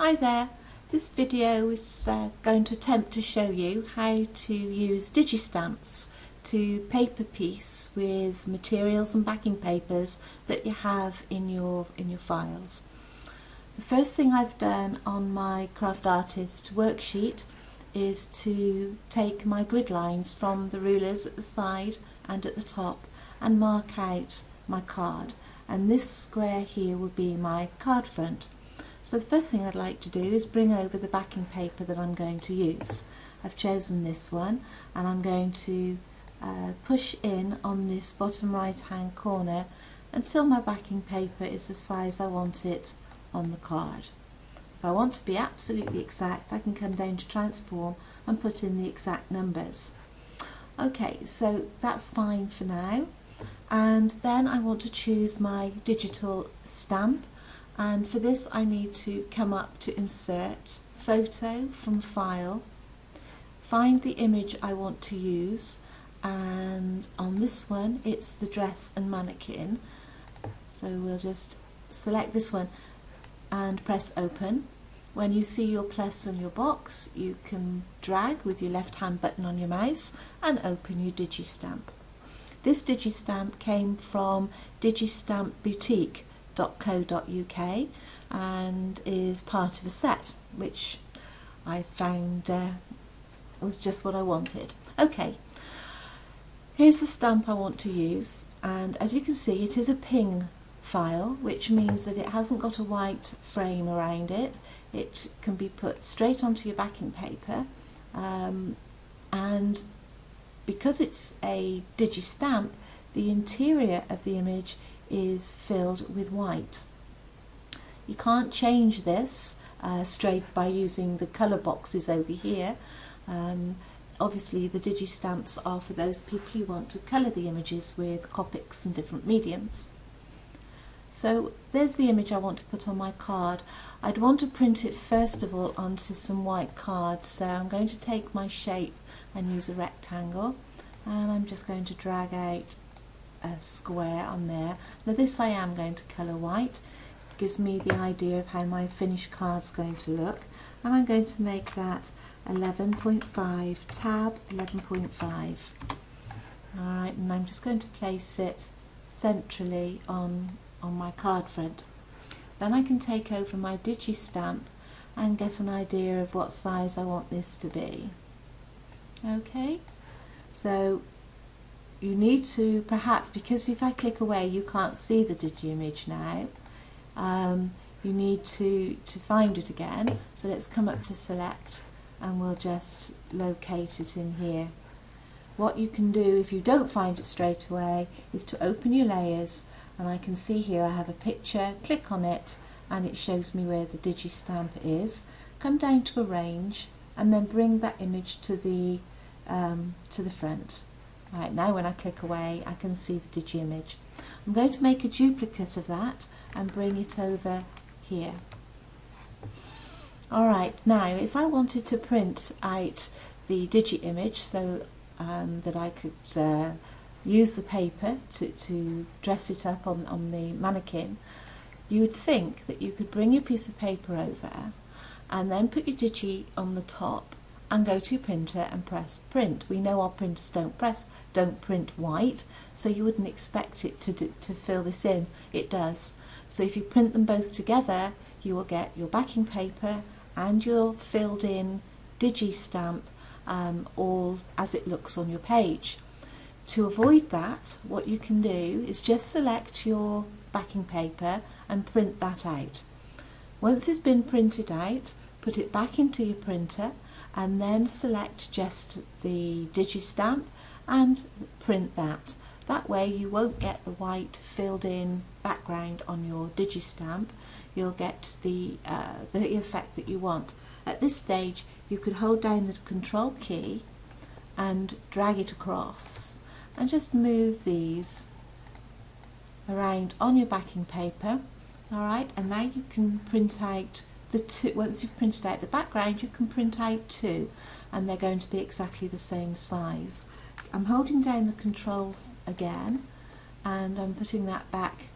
Hi there, this video is going to attempt to show you how to use Digistamps to paper piece with materials and backing papers that you have in your files. The first thing I've done on my Craft Artist worksheet is to take my grid lines from the rulers at the side and at the top and mark out my card, and this square here will be my card front. So the first thing I'd like to do is bring over the backing paper that I'm going to use. I've chosen this one and I'm going to push in on this bottom right hand corner until my backing paper is the size I want it on the card. If I want to be absolutely exact, I can come down to transform and put in the exact numbers. Okay, so that's fine for now, and then I want to choose my digital stamp. And for this I need to come up to Insert, Photo from File, find the image I want to use, and on this one it's the dress and mannequin. So we'll just select this one and press Open. When you see your plus on your box, you can drag with your left hand button on your mouse and open your Digistamp. This Digistamp came from digistampboutique.co.uk and is part of a set which I found was just what I wanted. Okay, here's the stamp I want to use, and as you can see it is a ping file, which means that it hasn't got a white frame around it. It can be put straight onto your backing paper, and because it's a Digistamp, the interior of the image is filled with white. You can't change this straight by using the colour boxes over here. Obviously the Digistamps are for those people who want to colour the images with copics and different mediums. So there's the image I want to put on my card. I'd want to print it first of all onto some white cards, so I'm going to take my shape and use a rectangle, and I'm just going to drag out a square on there. Now this I am going to colour white. It gives me the idea of how my finished card's going to look, and I'm going to make that 11.5, tab 11.5. Alright, and I'm just going to place it centrally on my card front. Then I can take over my Digistamp and get an idea of what size I want this to be. Okay, so you need to perhaps, because if I click away you can't see the digi image now, you need to find it again. So let's come up to Select and we'll just locate it in here. What you can do if you don't find it straight away is to open your layers, and I can see here I have a picture, click on it and it shows me where the Digistamp is. Come down to Arrange and then bring that image to the front. Right, now when I click away I can see the digi image. I'm going to make a duplicate of that and bring it over here. Alright, now if I wanted to print out the digi image so that I could use the paper to dress it up on the mannequin, you would think that you could bring your piece of paper over and then put your digi on the top and go to your printer and press print. We know our printers don't print white, so you wouldn't expect it to fill this in. It does. So if you print them both together, you will get your backing paper and your filled in Digistamp all as it looks on your page. To avoid that, what you can do is just select your backing paper and print that out. Once it's been printed out, put it back into your printer and then select just the Digistamp and print that. That way you won't get the white filled in background on your Digistamp. You'll get the effect that you want. At this stage you could hold down the Control key and drag it across and just move these around on your backing paper. Alright, and now you can print out the two. Once you've printed out the background, you can print out two, and they're going to be exactly the same size. I'm holding down the Control again and I'm putting that back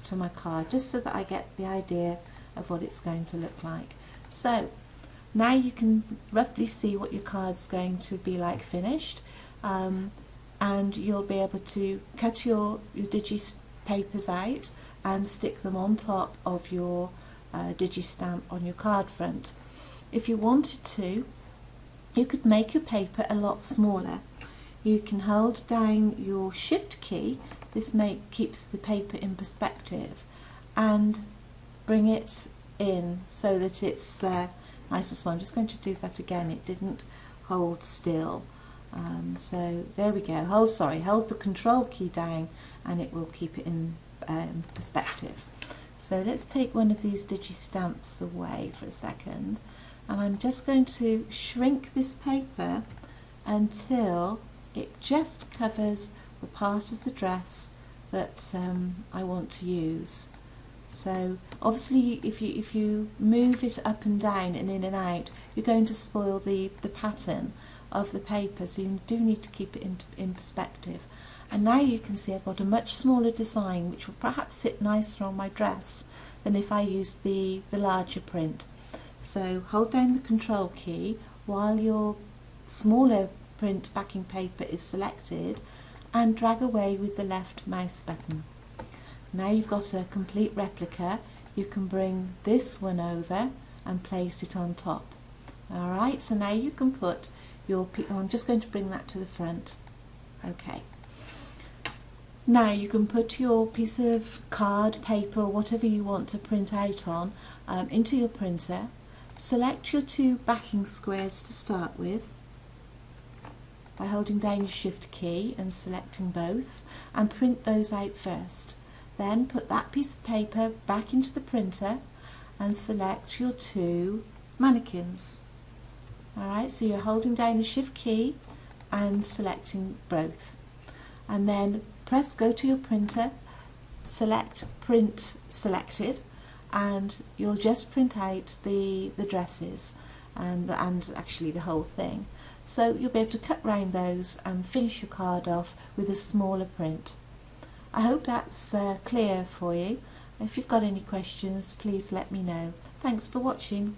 to my card just so that I get the idea of what it's going to look like. So now you can roughly see what your card's going to be like finished, and you'll be able to cut your digi papers out and stick them on top of your Digistamp on your card front. If you wanted to, you could make your paper a lot smaller. You can hold down your shift key, this keeps the paper in perspective, and bring it in so that it's nice and small. I'm just going to do that again, it didn't hold still. So there we go, hold the control key down and it will keep it in perspective. So let's take one of these Digistamps away for a second, and I'm just going to shrink this paper until it just covers the part of the dress that I want to use. So obviously if you move it up and down and in and out, you're going to spoil the pattern of the paper, so you do need to keep it in perspective. And now you can see I've got a much smaller design which will perhaps sit nicer on my dress than if I used the larger print. So hold down the control key while your smaller print backing paper is selected and drag away with the left mouse button. Now you've got a complete replica. You can bring this one over and place it on top. Alright, so now you can put your, I'm just going to bring that to the front. Okay. Now you can put your piece of card, paper, or whatever you want to print out on into your printer. Select your two backing squares to start with by holding down your shift key and selecting both, and print those out first. Then put that piece of paper back into the printer and select your two mannequins. Alright, so you're holding down the shift key and selecting both. And then go to your printer, select print selected, and you'll just print out the dresses and actually the whole thing. So you'll be able to cut round those and finish your card off with a smaller print. I hope that's clear for you. If you've got any questions, please let me know. Thanks for watching.